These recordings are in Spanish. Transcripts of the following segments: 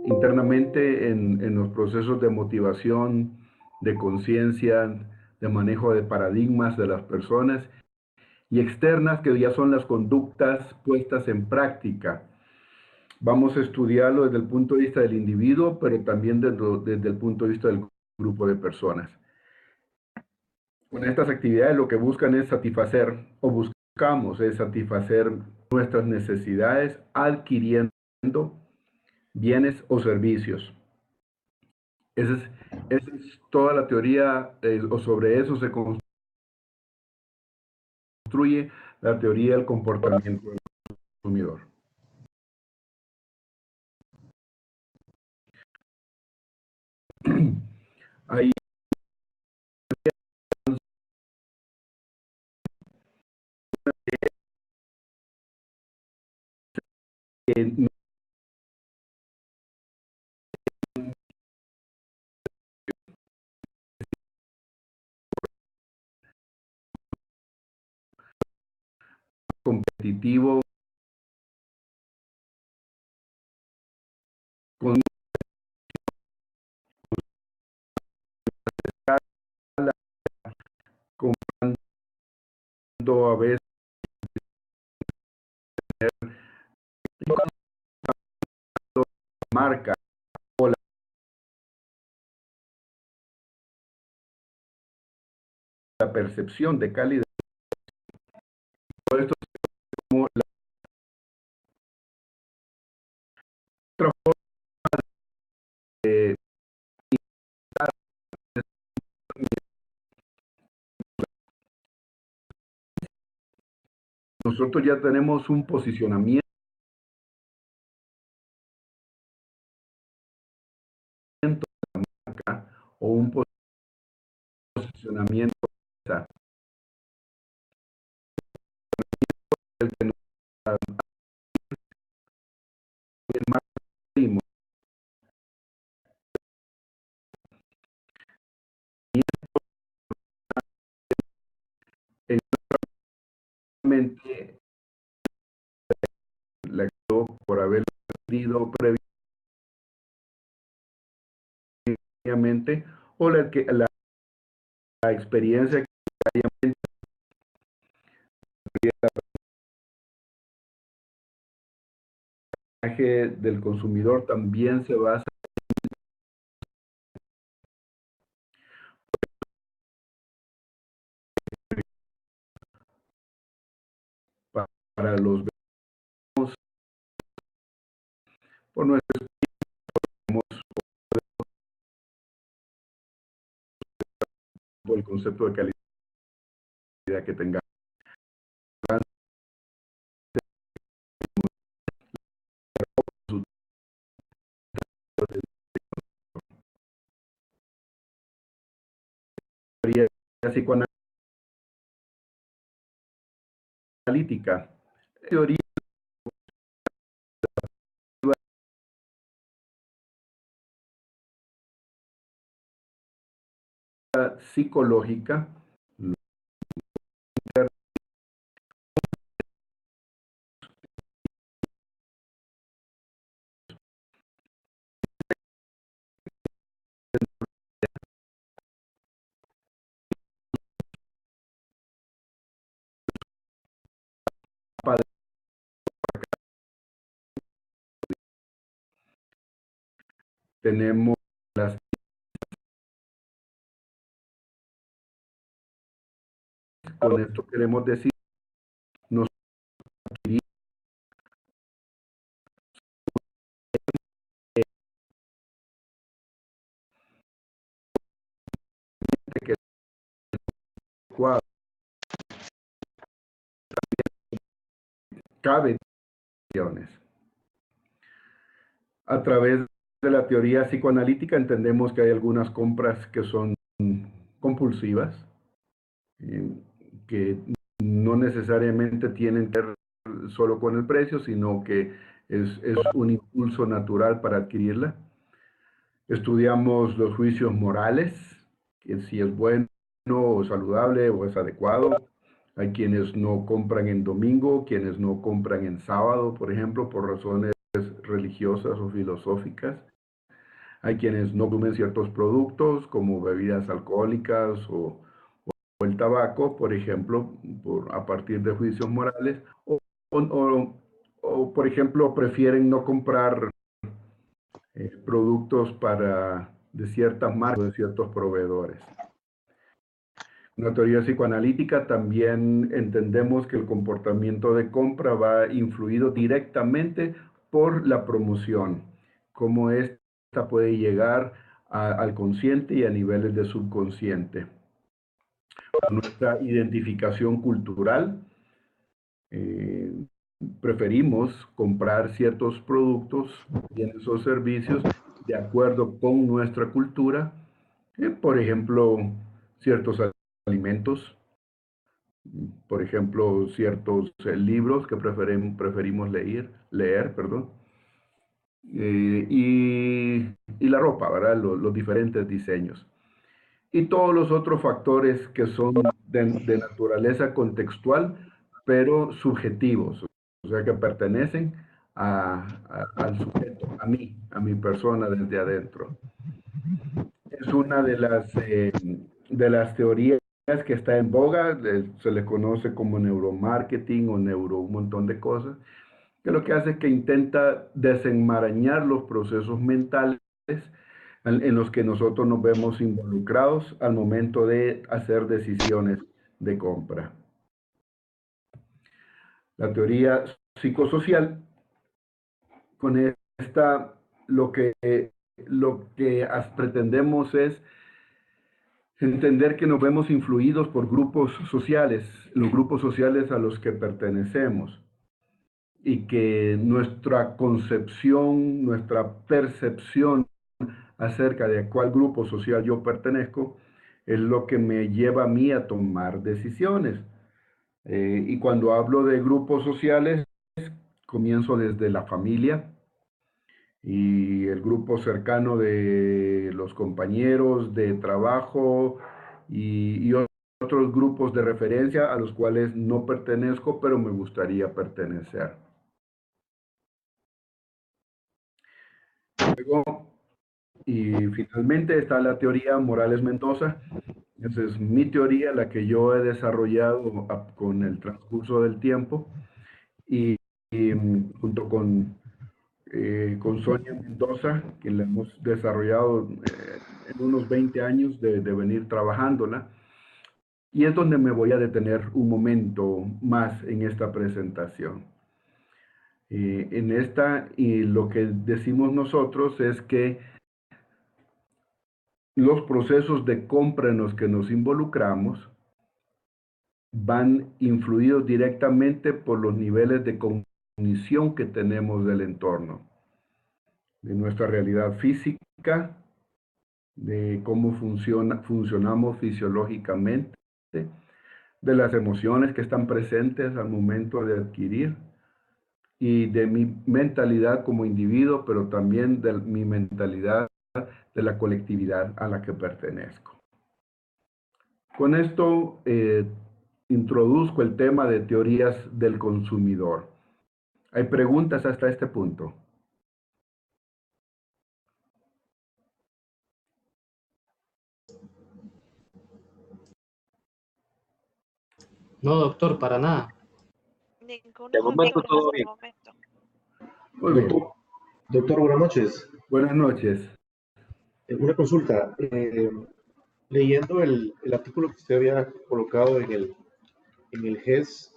internamente en los procesos de motivación, de conciencia, de manejo de paradigmas de las personas, y externas, que ya son las conductas puestas en práctica. Vamos a estudiarlo desde el punto de vista del individuo, pero también desde el punto de vista del grupo de personas. Con estas actividades lo que buscan es satisfacer, o buscamos es satisfacer nuestras necesidades adquiriendo bienes o servicios. Esa es toda la teoría, o sobre eso se construye la teoría del comportamiento del consumidor. Ahí competitivo con comprando a veces marca o la percepción de calidad. Por esto es como la otra forma de nosotros ya tenemos un posicionamiento o un posicionamiento del que nos martimos. Mente la quedó por haber aprendido previamente o la experiencia que del consumidor también se basa para los por nuestro el concepto de calidad que tengamos. Psicoanalítica, teoría psicológica tenemos las con esto queremos decir nos que cabe a través de la teoría psicoanalítica entendemos que hay algunas compras que son compulsivas, que no necesariamente tienen que ver solo con el precio, sino que es un impulso natural para adquirirla. Estudiamos los juicios morales, que si es bueno o saludable o es adecuado. Hay quienes no compran en domingo, quienes no compran en sábado, por ejemplo, por razones religiosas o filosóficas. Hay quienes no consumen ciertos productos como bebidas alcohólicas o el tabaco, por ejemplo, a partir de juicios morales, o, o- por ejemplo, prefieren no comprar productos de ciertas marcas o de ciertos proveedores. En la teoría psicoanalítica también entendemos que el comportamiento de compra va influido directamente por la promoción, cómo esta puede llegar al consciente y a niveles de subconsciente. Nuestra identificación cultural, eh, preferimos comprar ciertos productos, bienes o servicios de acuerdo con nuestra cultura, por ejemplo, ciertos alimentos, por ejemplo, ciertos libros que preferimos leer, perdón, y la ropa, ¿verdad? Los diferentes diseños. Y todos los otros factores que son de naturaleza contextual, pero subjetivos, o sea, que pertenecen al sujeto, a mi persona desde adentro. Es una de las teorías que está en boga, se le conoce como neuromarketing o neuro un montón de cosas, que lo que hace es que intenta desenmarañar los procesos mentales en los que nosotros nos vemos involucrados al momento de hacer decisiones de compra. La teoría psicosocial, con esta, lo que pretendemos es entender que nos vemos influidos por grupos sociales, los grupos sociales a los que pertenecemos, y que nuestra concepción, nuestra percepción acerca de a cuál grupo social yo pertenezco es lo que me lleva a mí a tomar decisiones. Y cuando hablo de grupos sociales, comienzo desde la familia y el grupo cercano de los compañeros de trabajo y otros grupos de referencia a los cuales no pertenezco, pero me gustaría pertenecer. Luego, y finalmente está la teoría Morales-Mendoza. Esa es mi teoría, la que yo he desarrollado con el transcurso del tiempo y, junto con Sonia Mendoza, que la hemos desarrollado en unos 20 años de venir trabajándola. Y es donde me voy a detener un momento más en esta presentación. Y lo que decimos nosotros es que los procesos de compra en los que nos involucramos van influidos directamente por los niveles de cognición que tenemos del entorno, de nuestra realidad física, de cómo funcionamos fisiológicamente, de las emociones que están presentes al momento de adquirir y de mi mentalidad como individuo, pero también de mi mentalidad de la colectividad a la que pertenezco. Con esto introduzco el tema de teorías del consumidor. ¿Hay preguntas hasta este punto? No, doctor, para nada. De momento todo bien. Muy bien. Doctor, buenas noches. Buenas noches. Una consulta. Leyendo el artículo que usted había colocado en el GES,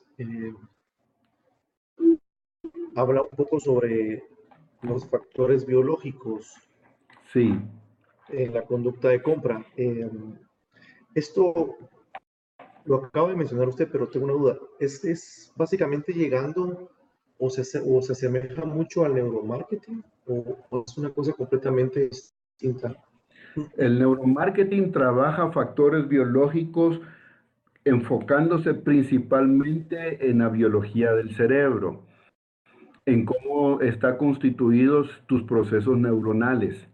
habla un poco sobre los factores biológicos Sí. en la conducta de compra. Esto lo acaba de mencionar usted, pero tengo una duda. ¿Es básicamente llegando o se asemeja mucho al neuromarketing o es una cosa completamente distinta? El neuromarketing trabaja factores biológicos enfocándose principalmente en la biología del cerebro, en cómo están constituidos tus procesos neuronales,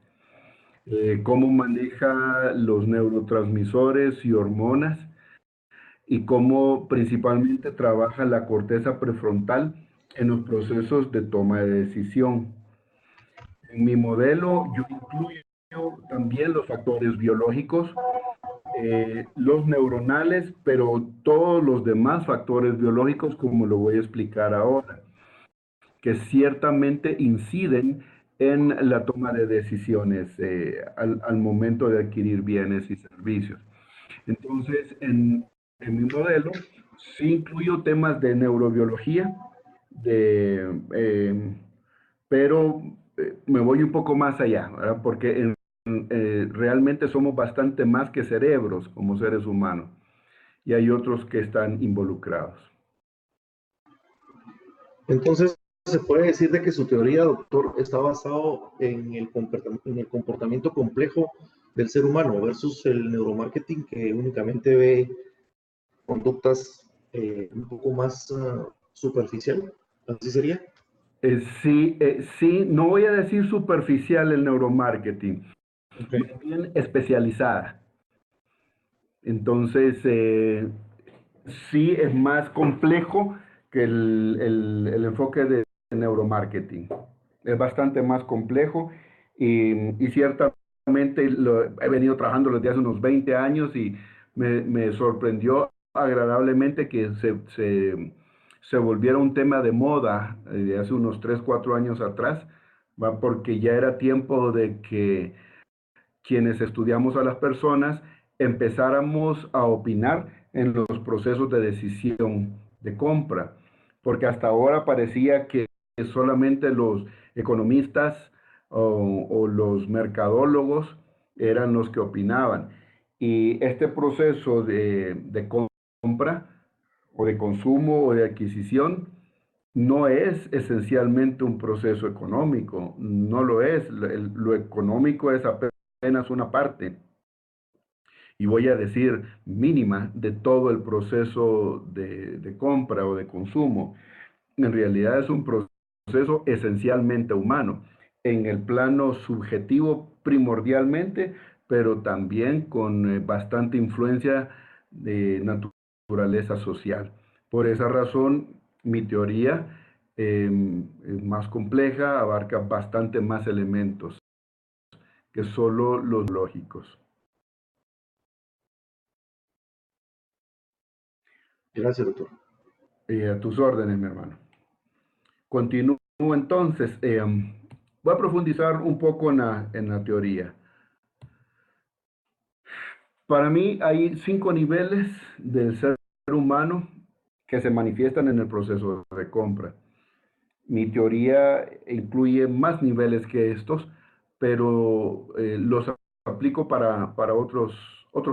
cómo maneja los neurotransmisores y hormonas y cómo principalmente trabaja la corteza prefrontal en los procesos de toma de decisión. En mi modelo yo incluyo también los factores biológicos, los neuronales, pero todos los demás factores biológicos, como lo voy a explicar ahora, que ciertamente inciden en la toma de decisiones al momento de adquirir bienes y servicios. Entonces, en mi modelo sí incluyo temas de neurobiología, pero me voy un poco más allá, ¿verdad? Porque realmente somos bastante más que cerebros como seres humanos y hay otros que están involucrados. Entonces, se puede decir de que su teoría, doctor, está basado en el comportamiento complejo del ser humano versus el neuromarketing que únicamente ve conductas un poco más superficial. ¿Así sería? Sí, no voy a decir superficial el neuromarketing, Okay. más bien especializada. Entonces, sí es más complejo que el enfoque de neuromarketing. Es bastante más complejo y ciertamente he venido trabajando desde hace unos 20 años y me sorprendió agradablemente que se volviera un tema de moda de hace unos 3 4 años atrás, ¿va? Porque ya era tiempo de que quienes estudiamos a las personas empezáramos a opinar en los procesos de decisión de compra, porque hasta ahora parecía que solamente los economistas o los mercadólogos eran los que opinaban. Y este proceso de compra o de consumo o de adquisición no es esencialmente un proceso económico, no lo es. Lo económico es apenas una parte, y voy a decir mínima, de todo el proceso de compra o de consumo. En realidad es un proceso esencialmente humano, en el plano subjetivo primordialmente, pero también con bastante influencia de naturaleza social. Por esa razón, mi teoría es más compleja, abarca bastante más elementos que solo los lógicos. Gracias, doctor. A tus órdenes, mi hermano. Continúo entonces. Voy a profundizar un poco en la teoría. Para mí hay 5 niveles del ser humano que se manifiestan en el proceso de compra. Mi teoría incluye más niveles que estos, pero los aplico para otros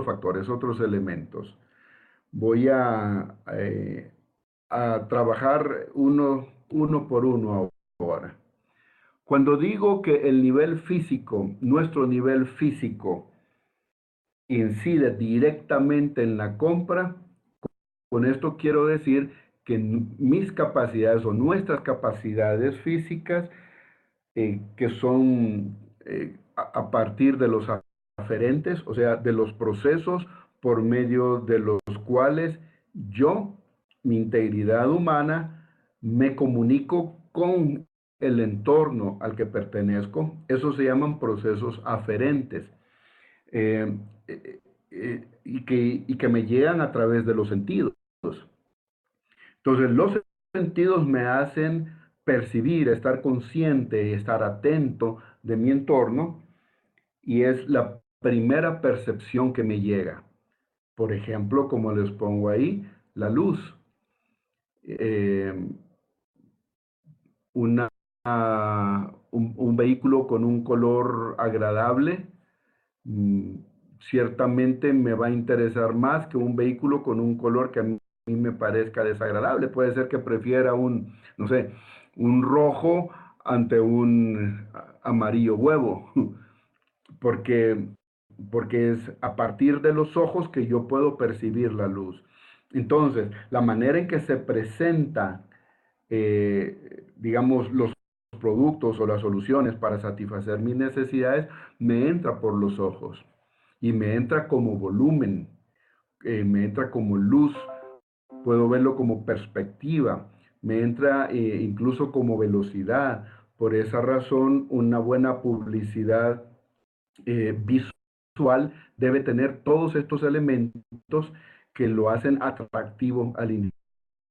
factores, otros elementos. Voy a trabajar uno por uno ahora. Cuando digo que el nivel físico, nuestro nivel físico, incide directamente en la compra, con esto quiero decir que mis capacidades o nuestras capacidades físicas, que son a partir de los aferentes, o sea, de los procesos por medio de los cuales yo, mi integridad humana, me comunico con el entorno al que pertenezco. Eso se llaman procesos aferentes. Eh, y que me llegan a través de los sentidos. Entonces, los sentidos me hacen percibir, estar consciente, estar atento de mi entorno, y es la primera percepción que me llega. Por ejemplo, como les pongo ahí, la luz. Eh, un vehículo con un color agradable, mm, ciertamente me va a interesar más que un vehículo con un color que a mí me parezca desagradable. Puede ser que prefiera no sé, un rojo ante un amarillo huevo, porque, porque es a partir de los ojos que yo puedo percibir la luz. Entonces, la manera en que se presenta, digamos, los productos o las soluciones para satisfacer mis necesidades, me entra por los ojos y me entra como volumen, me entra como luz, puedo verlo como perspectiva, me entra incluso como velocidad. Por esa razón, una buena publicidad visual debe tener todos estos elementos que lo hacen atractivo al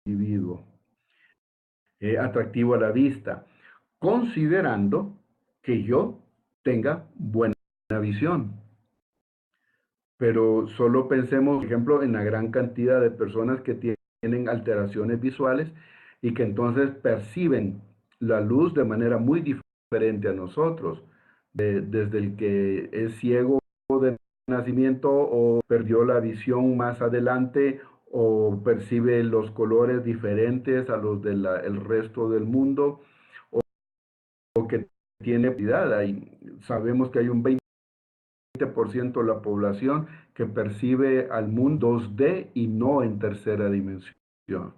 individuo, atractivo a la vista, considerando que yo tenga buena visión. Pero solo pensemos, por ejemplo, en la gran cantidad de personas que tienen alteraciones visuales y que entonces perciben la luz de manera muy diferente a nosotros. Desde el que es ciego de nacimiento o perdió la visión más adelante o percibe los colores diferentes a los del resto del mundo o que tiene cuidado. Sabemos que hay un 20% de la población que percibe al mundo 2D y no en tercera dimensión.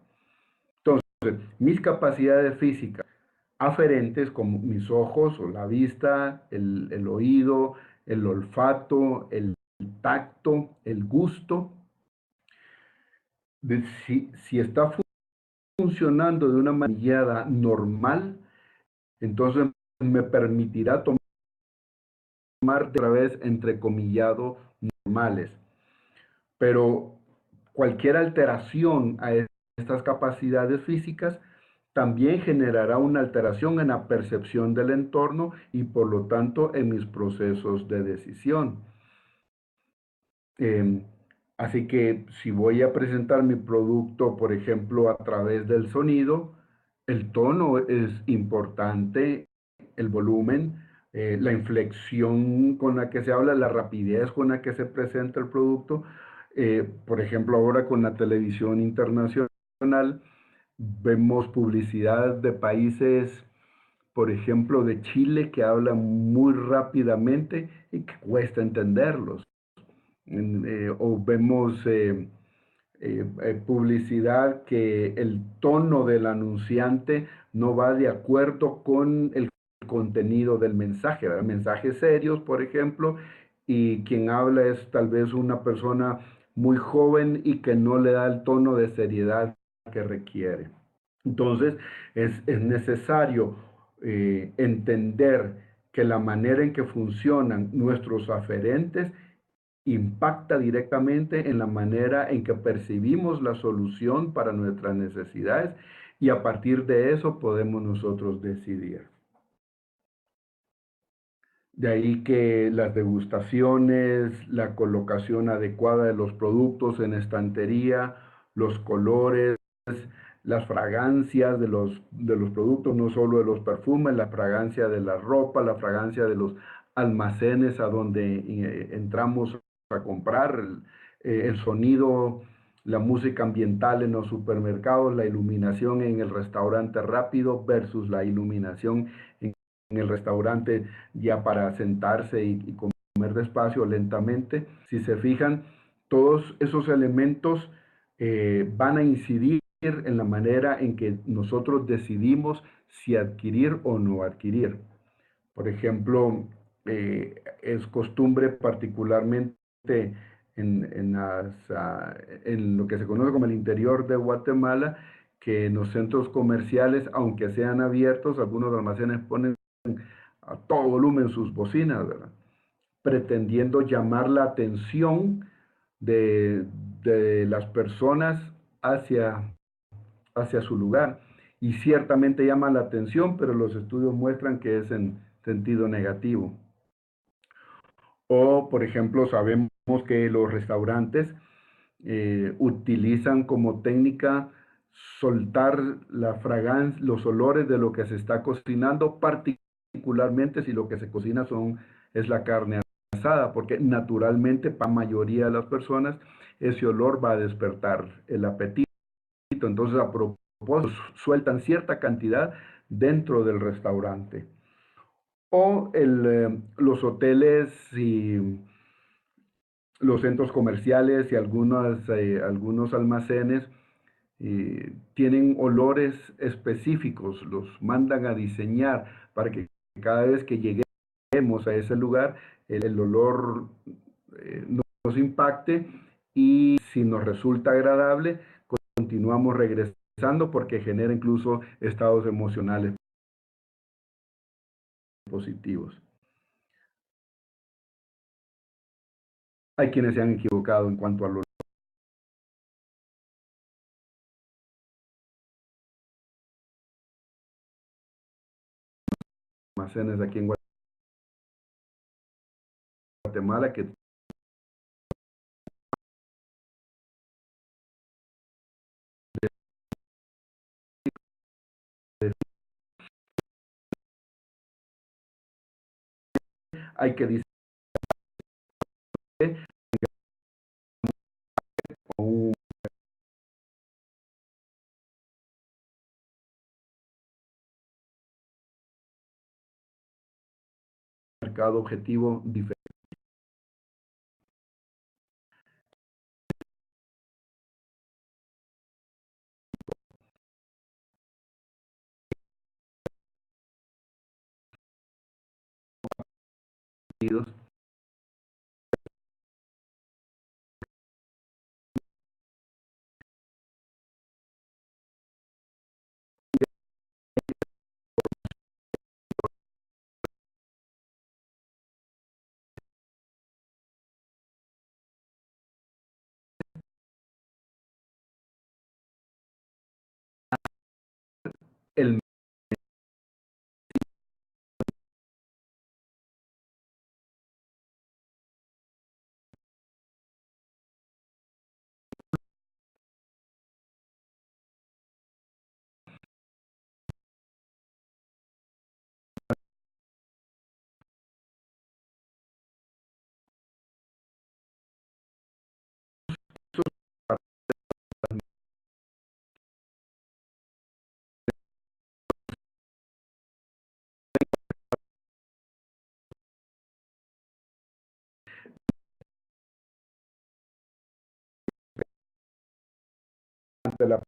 Entonces, mis capacidades físicas aferentes como mis ojos o la vista, el oído, el olfato, el tacto, el gusto, si está funcionando de una manera normal, entonces me permitirá tomar otra vez entrecomillado normales. Pero cualquier alteración a estas capacidades físicas también generará una alteración en la percepción del entorno y por lo tanto en mis procesos de decisión. Eh, Así que si voy a presentar mi producto, por ejemplo, a través del sonido, el tono es importante, el volumen, la inflexión con la que se habla, la rapidez con la que se presenta el producto. Por ejemplo, ahora con la televisión internacional, vemos publicidad de países, por ejemplo, de Chile, que hablan muy rápidamente y que cuesta entenderlos. O vemos publicidad que el tono del anunciante no va de acuerdo con el contenido del mensaje, ¿verdad? Mensajes serios, por ejemplo, y quien habla es tal vez una persona muy joven y que no le da el tono de seriedad que requiere. Entonces, es necesario entender que la manera en que funcionan nuestros aferentes impacta directamente en la manera en que percibimos la solución para nuestras necesidades y a partir de eso podemos nosotros decidir. De ahí que las degustaciones, la colocación adecuada de los productos en estantería, los colores, las fragancias de los productos, no solo de los perfumes, la fragancia de la ropa, la fragancia de los almacenes a donde entramos a comprar, el sonido, la música ambiental en los supermercados, la iluminación en el restaurante rápido versus la iluminación en el restaurante ya para sentarse y comer despacio, lentamente. Si se fijan, todos esos elementos van a incidir en la manera en que nosotros decidimos si adquirir o no adquirir. Por ejemplo, es costumbre particularmente en lo que se conoce como el interior de Guatemala, que en los centros comerciales, aunque sean abiertos, algunos almacenes ponen a todo volumen sus bocinas, ¿verdad? Pretendiendo llamar la atención de las personas hacia su lugar. Y ciertamente llama la atención, pero los estudios muestran que es en sentido negativo. O, por ejemplo, sabemos que los restaurantes utilizan como técnica soltar la fragancia, los olores de lo que se está cocinando, particularmente si lo que se cocina es la carne asada, porque naturalmente para la mayoría de las personas ese olor va a despertar el apetito. Entonces, a propósito, sueltan cierta cantidad dentro del restaurante. O los hoteles y los centros comerciales y algunos almacenes tienen olores específicos, los mandan a diseñar para que cada vez que lleguemos a ese lugar, el olor nos impacte y si nos resulta agradable, continuamos regresando porque genera incluso estados emocionales positivos. Hay quienes se han equivocado en cuanto a los almacenes aquí en Guatemala, que hay que decir un mercado objetivo diferente. El de las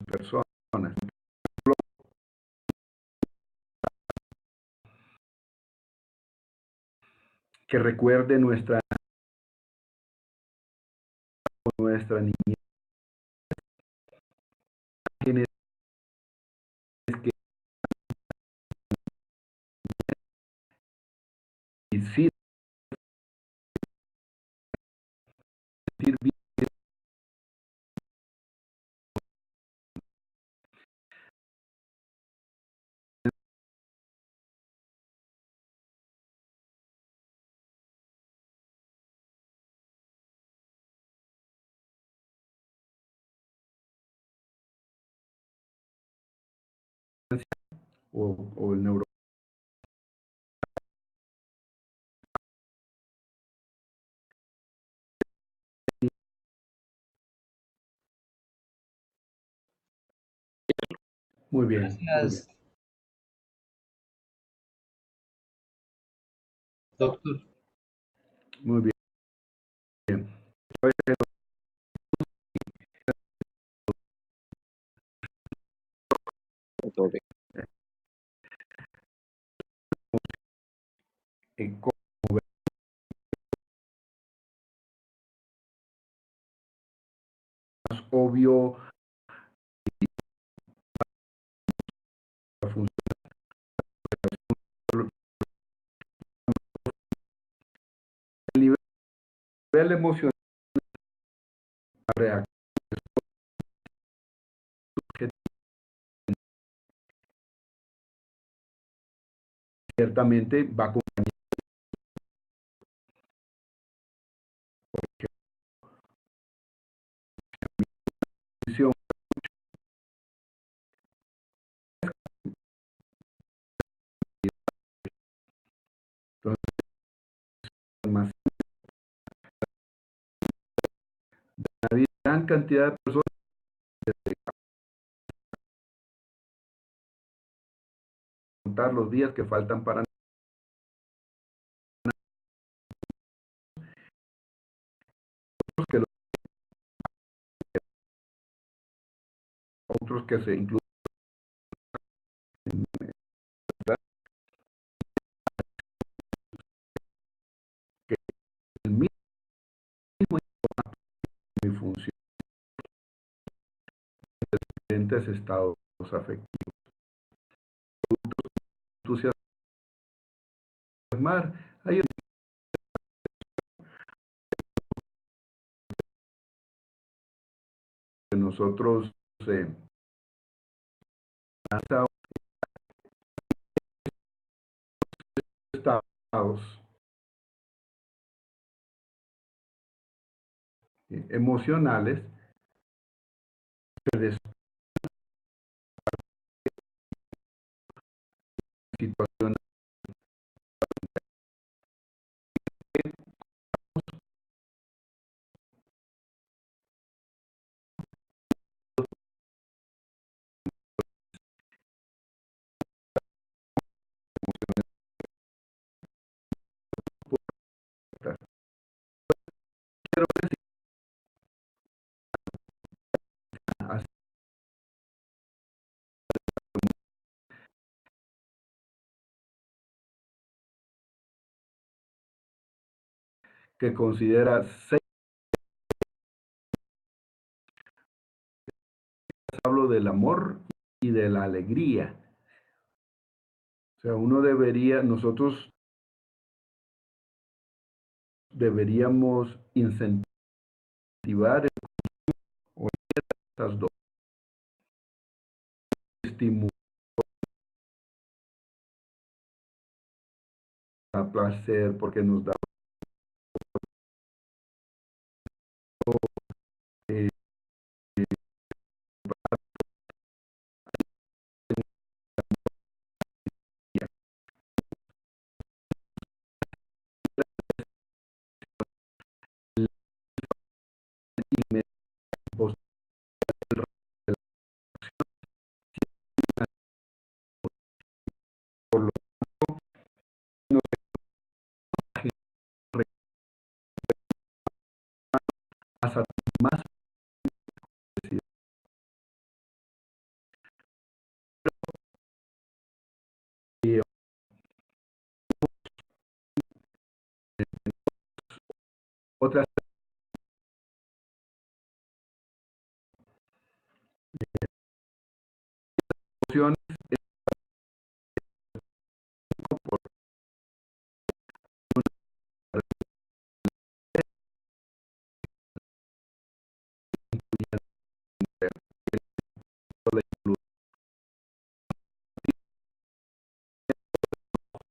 personas que recuerde nuestra niñez, que sí, sentir bien, o el neuro. Muy bien, muy bien, Gracias, doctor. muy bien. Todo bien. Como más obvio la función, el nivel emocional reactivo que ciertamente va con condición. Entonces, más una gran cantidad de personas contar los días que faltan para nosotros, que los otros que se incluyen que el mismo mi función en diferentes estados afectivos. Entusiasmar, hay que nosotros estados emocionales se des- situaciones que considera seis. Hablo del amor y de la alegría. O sea, nosotros deberíamos incentivar estas dos, estimular placer porque nos da eh, por lo más, más otras emociones de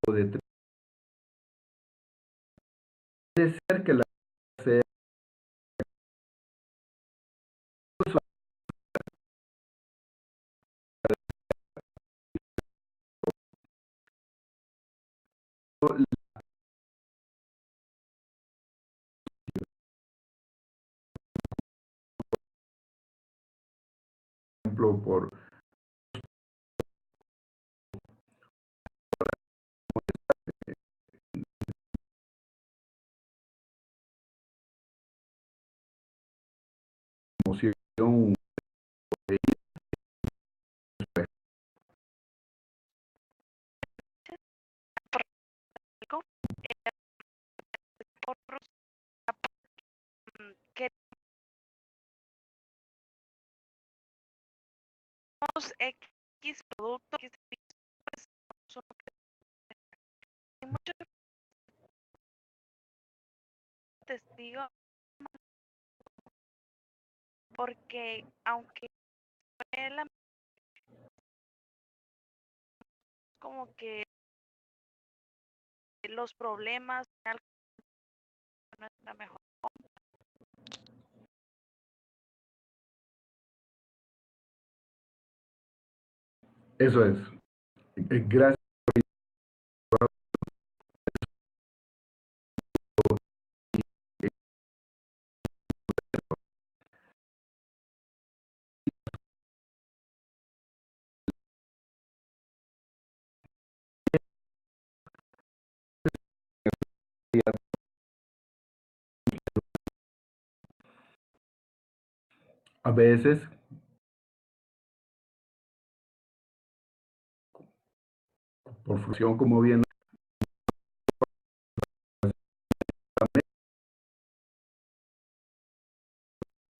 puede ser que la sea ejemplo por emoción algo, por queremos X producto, X pues, hay muchos testigos porque aunque la como que los problemas no está mejor. eso es. Gracias. A veces por función, como bien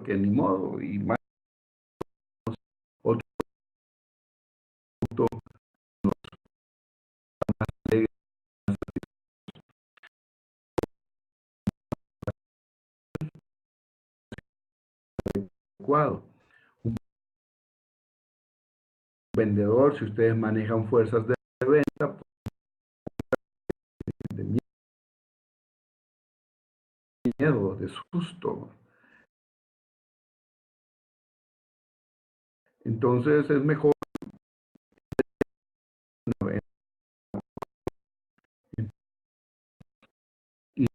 que ni modo, y más otro punto adecuado. Un vendedor, si ustedes manejan fuerzas de venta, de miedo, de susto. Entonces es mejor y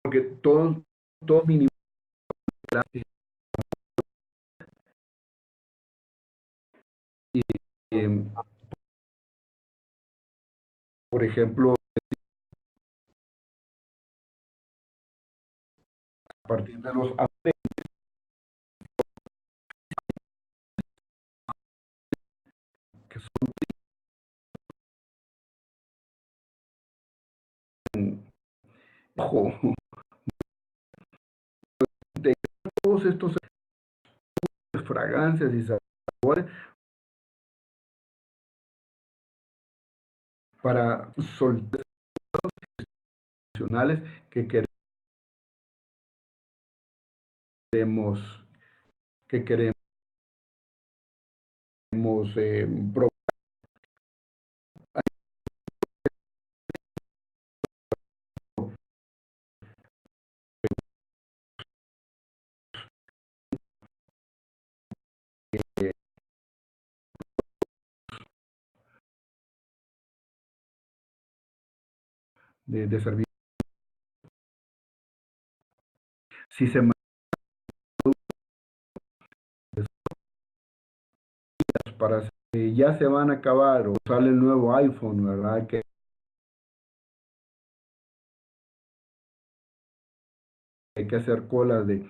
porque todos mi nivel eh, por ejemplo, a partir de los que son, ojo, de todos estos fragancias y sabores para soltar emocionales que queremos, que queremos probar de servir. Si se para ya se van a acabar o sale el nuevo iPhone, ¿verdad? Que hay que hacer colas de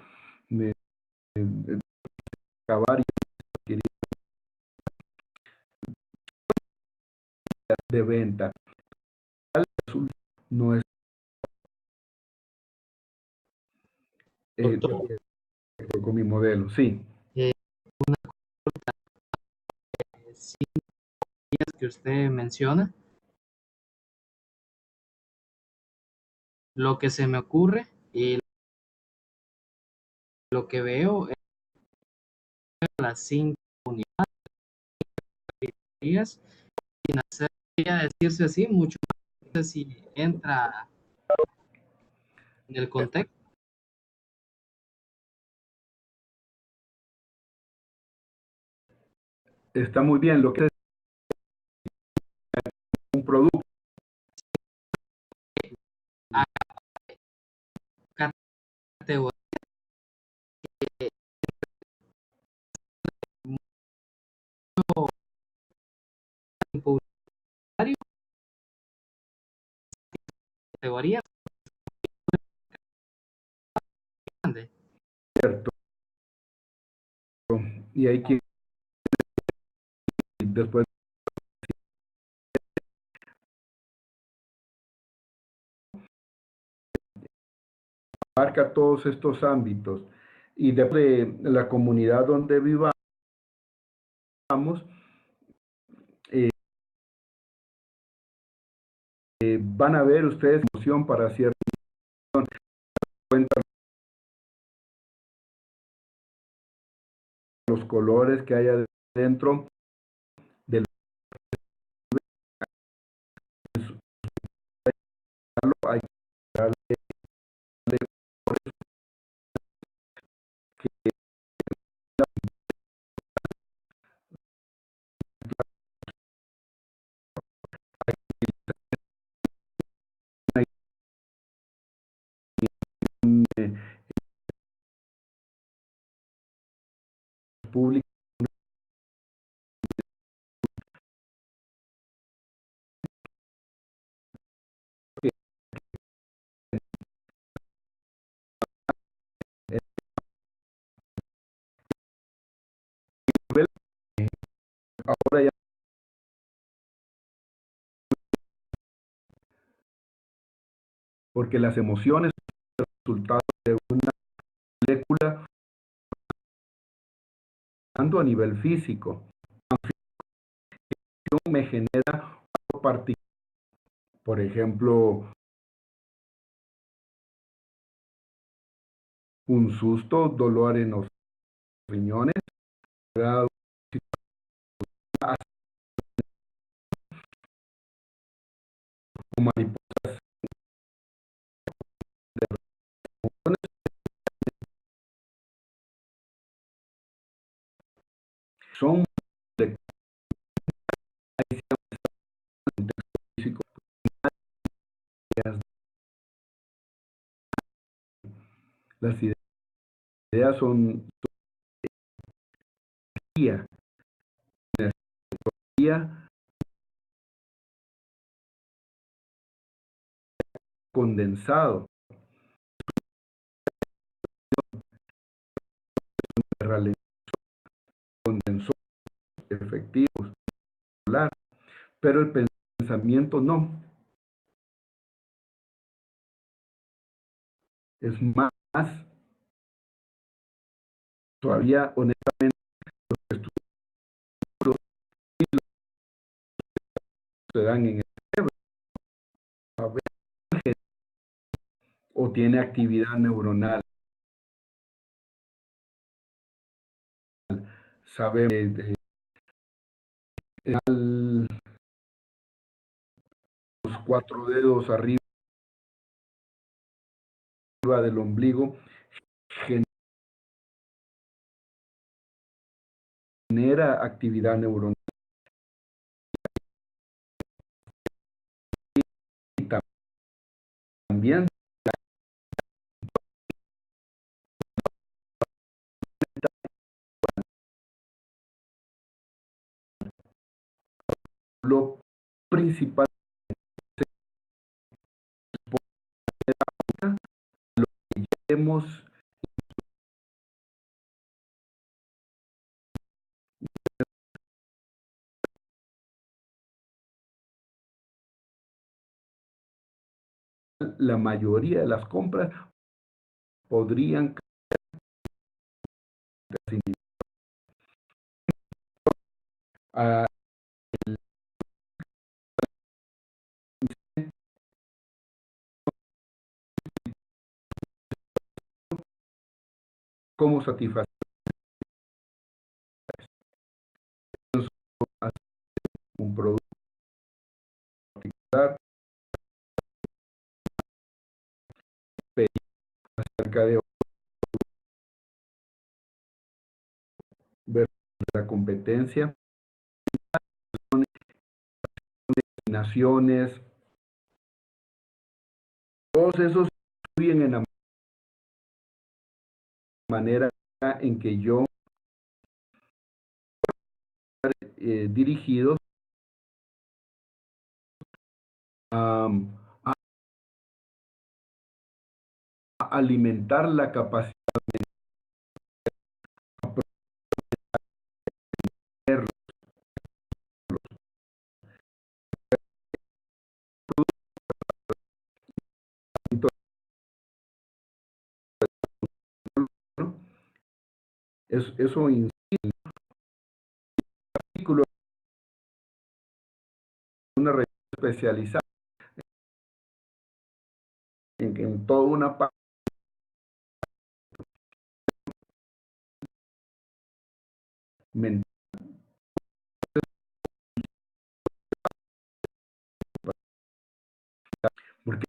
acabar y adquirir de venta. No es de Doctor, acuerdo con mi modelo, sí. eh, sí, que usted menciona, lo que se me ocurre y lo que veo es las 5 unidades, sin hacer decirse así, mucho más si entra en el contexto. Está muy bien lo que es un producto. A categoría publicitario, categoría grande. Cierto. Y hay que después abarca todos estos ámbitos y de la comunidad donde vivamos, eh, van a ver ustedes emoción para cierta cuenta los colores que hay adentro del hay que darle un público que ahora ya porque las emociones son el resultado de una molécula a nivel físico. Me genera algo particular, por ejemplo, un susto, dolor en los riñones, o mariposas de riñones, son de físico. Las ideas son energía, energía condensado, condensó efectivos, pero el pensamiento no. Es más, todavía honestamente estudios se dan en el cerebro, a ver, o tiene actividad neuronal, sabe los 4 dedos arriba del ombligo genera actividad neuronal. Y también lo principal lo que vemos la mayoría de las compras podrían a cómo satisfacer un producto acerca de ver la competencia, naciones, todos esos influyen en la manera en que yo dirigidos a, a alimentar la capacidad de eso incide en artículos de una revista especializada en toda una parte mental, porque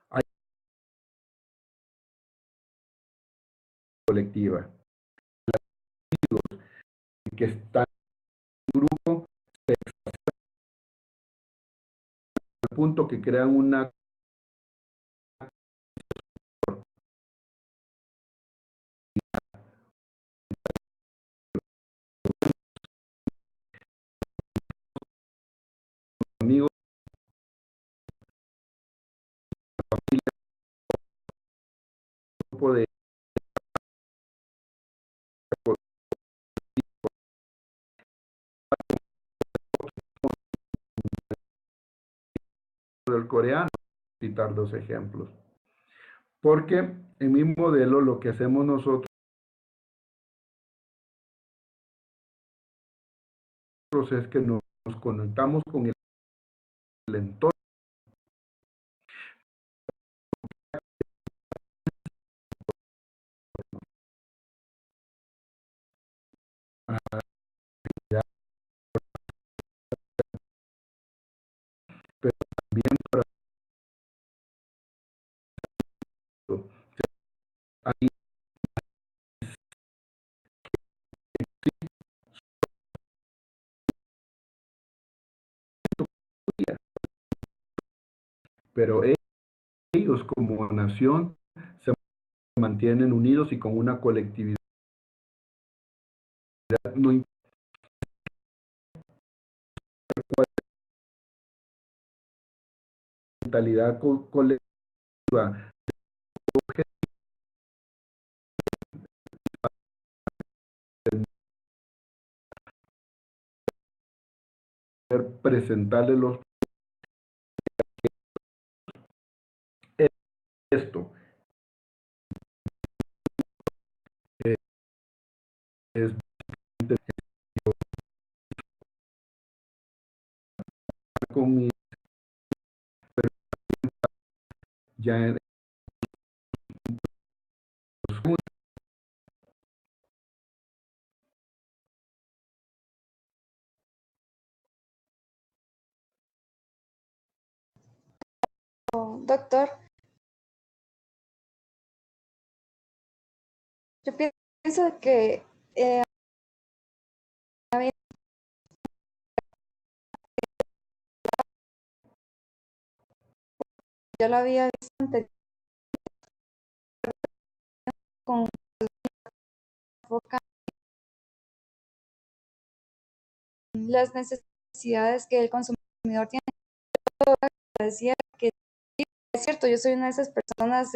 hay colectiva que está en grupo al punto que crean una amigos, familia, grupo del coreano citar dos ejemplos. Porque en mi modelo lo que hacemos nosotros es que nos conectamos con el entorno. Pero también para esto, ahí, pero ellos como nación se mantienen unidos y con una colectividad, no importa cuál mentalidad colectiva, presentarle esto. eh, es con mi, ya en Doctor, yo pienso que yo lo había visto antes con enfoca en las necesidades que el consumidor tiene. Decía que es cierto, yo soy una de esas personas,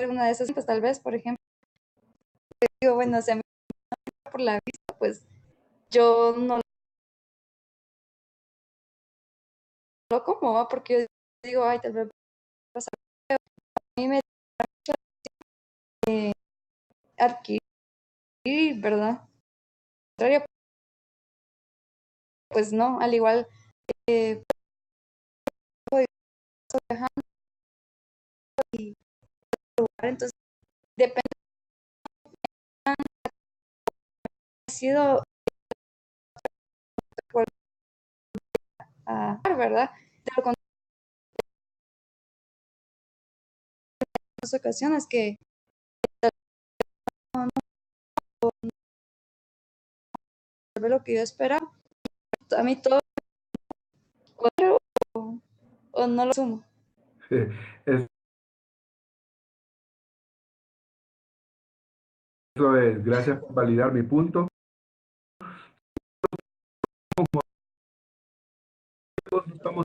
una de esas, pues tal vez, por ejemplo, digo, bueno, si a mí por la vista, pues yo no lo como, ¿va? Porque yo digo, ay, tal vez pasa. A mí me da mucho adquirir, ¿verdad? Contrario, pues no, al igual que estoy viajando y lugar, entonces depende de ha sido ¿verdad? De lo contrario, en otras ocasiones que no, no lo que yo esperaba, a mí todo o, o no lo sumo. eso es, gracias por validar mi punto. Todos estamos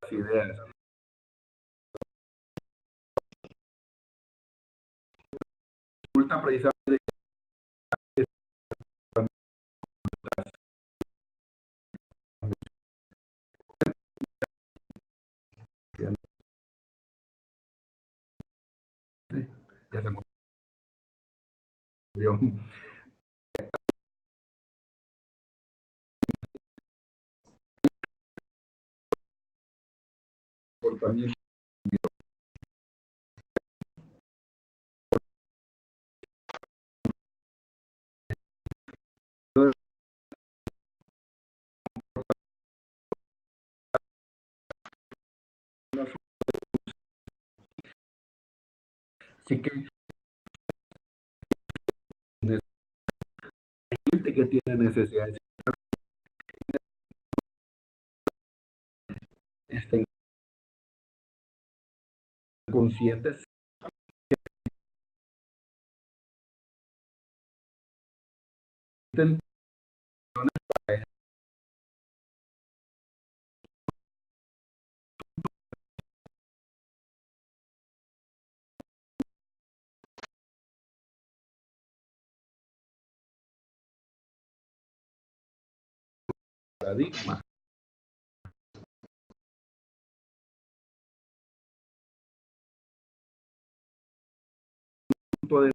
las ideas. Resulta precisamente ya se murió. Comportamiento. Así que hay gente que tiene necesidades, estén conscientes paradigma. Punto de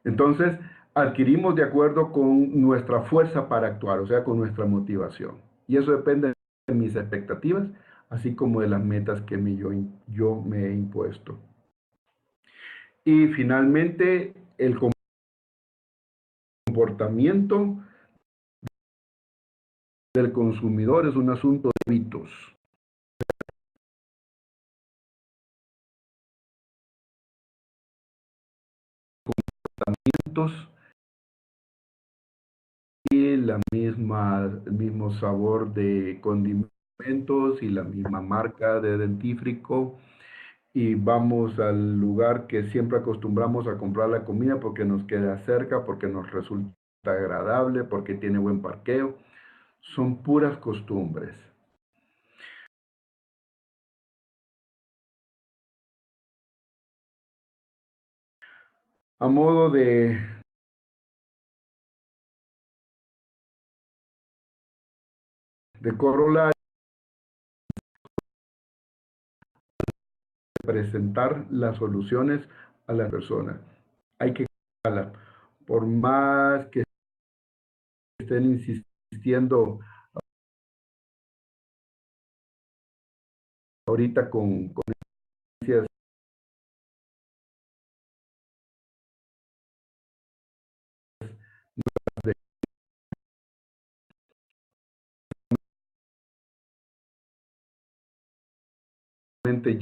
Entonces, adquirimos de acuerdo con nuestra fuerza para actuar, o sea, con nuestra motivación. Y eso depende de mis expectativas, así como de las metas que yo me he impuesto. Y finalmente, el comportamiento del consumidor es un asunto de hábitos. Y el mismo sabor de condimentos y la misma marca de dentífrico. Y vamos al lugar que siempre acostumbramos a comprar la comida porque nos queda cerca, porque nos resulta agradable, porque tiene buen parqueo. Son puras costumbres. A modo de corolario, presentar las soluciones a las personas. Hay que cambiarla. Por más que estén insistiendo ahorita con evidencias de mente,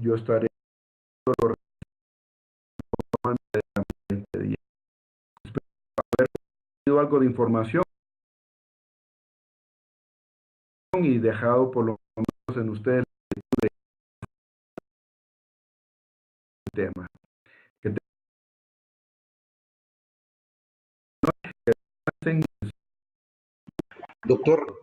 yo estaré este día. Espero haber tenido algo de información y dejado por lo menos en ustedes el tema. Que Doctor,